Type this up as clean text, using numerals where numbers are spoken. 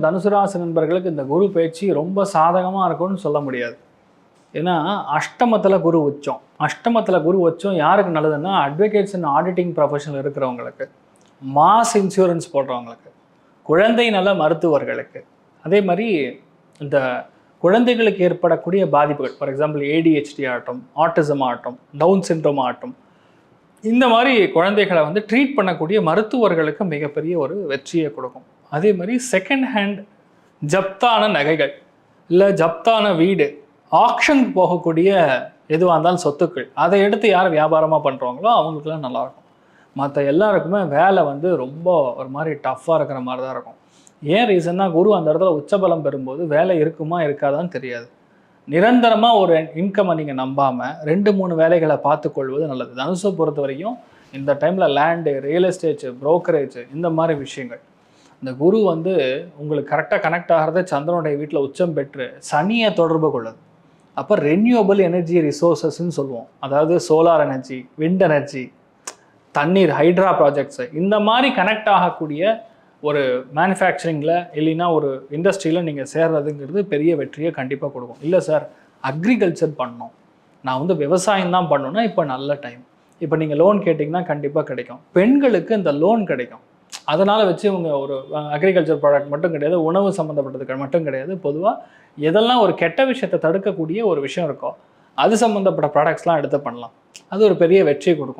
தனுசு ராசி நண்பர்களுக்கு இந்த குரு பயிற்சி ரொம்ப சாதகமாக இருக்கும்னு சொல்ல முடியாது. ஏன்னா அஷ்டமத்தில் குரு உச்சம். அஷ்டமத்தில் குரு உச்சம் யாருக்கு நல்லதுன்னா அட்வொகேட்ஸ் அண்ட் ஆடிட்டிங் ப்ரொஃபஷனில் இருக்கிறவங்களுக்கு, மாஸ் இன்சூரன்ஸ் போடுறவங்களுக்கு, குழந்தை நல மருத்துவர்களுக்கு, அதே மாதிரி இந்த குழந்தைகளுக்கு ஏற்படக்கூடிய பாதிப்புகள், ஃபார் எக்ஸாம்பிள் ஏடிஹெச்டி ஆகட்டும், ஆட்டிசம் ஆகட்டும், டவுன் சிண்ட்ரோம் ஆகட்டும், இந்த மாதிரி குழந்தைகளை வந்து ட்ரீட் பண்ணக்கூடிய மருத்துவர்களுக்கு மிகப்பெரிய ஒரு வெற்றியை கொடுக்கும். அதே மாதிரி செகண்ட் ஹேண்ட் ஜப்தான நகைகள் இல்லை ஜப்தான வீடு, ஆக்ஷனுக்கு போகக்கூடிய எதுவாக இருந்தாலும் சொத்துக்கள், அதை எடுத்து யார் வியாபாரமாக பண்ணுறாங்களோ அவங்களுக்குலாம் நல்லாயிருக்கும். மற்ற எல்லாருக்குமே வேலை வந்து ரொம்ப ஒரு மாதிரி டஃப்பாக இருக்கிற மாதிரி தான் இருக்கும். ஏன் ரீசன்னா குரு அந்த இடத்துல உச்சபலம் பெறும்போது வேலை இருக்குமா இருக்காதான்னு தெரியாது. நிரந்தரமாக ஒரு இன்கம்மை நீங்கள் நம்பாமல் 2-3 வேலைகளை பார்த்துக்கொள்வது நல்லது. தனுசை பொறுத்த வரைக்கும் இந்த டைமில் லேண்டு, ரியல் எஸ்டேட்டு, புரோக்கரேஜ், இந்த மாதிரி விஷயங்கள். இந்த குரு வந்து உங்களுக்கு கரெக்டாக கனெக்ட் ஆகிறது சந்திரனுடைய வீட்டில் உச்சம் பெற்று சனியை தொடர்பு கொள்ளுது. அப்போ ரெனியூவபிள் எனர்ஜி ரிசோர்ஸஸ்ன்னு சொல்லுவோம். அதாவது சோலார் எனர்ஜி, விண்ட் எனர்ஜி, தண்ணீர், ஹைட்ரா ப்ராஜெக்ட்ஸு, இந்த மாதிரி கனெக்ட் ஆகக்கூடிய ஒரு மேனுஃபேக்சரிங்கில் இல்லைன்னா ஒரு இண்டஸ்ட்ரியில் நீங்கள் சேர்றதுங்கிறது பெரிய வெற்றியை கண்டிப்பாக கொடுக்கும். இல்லை சார் அக்ரிகல்ச்சர் பண்ணணும், நான் வந்து விவசாயம் தான் பண்ணணும்னா இப்போ நல்ல டைம். இப்போ நீங்கள் லோன் கேட்டிங்கன்னா கண்டிப்பாக கிடைக்கும். பெண்களுக்கு இந்த லோன் கிடைக்கும். அதனால் வச்சு இவங்க ஒரு அக்ரிகல்ச்சர் ப்ராடக்ட் மட்டும் கிடையாது, உணவு சம்மந்தப்பட்டதுக்கு மட்டும் கிடையாது, பொதுவாக எதெல்லாம் ஒரு கெட்ட விஷயத்தை தடுக்கக்கூடிய ஒரு விஷயம் இருக்கோ அது சம்மந்தப்பட்ட ப்ராடக்ட்ஸ்லாம் எடுத்து பண்ணலாம். அது ஒரு பெரிய வெற்றியை கொடுக்கும்.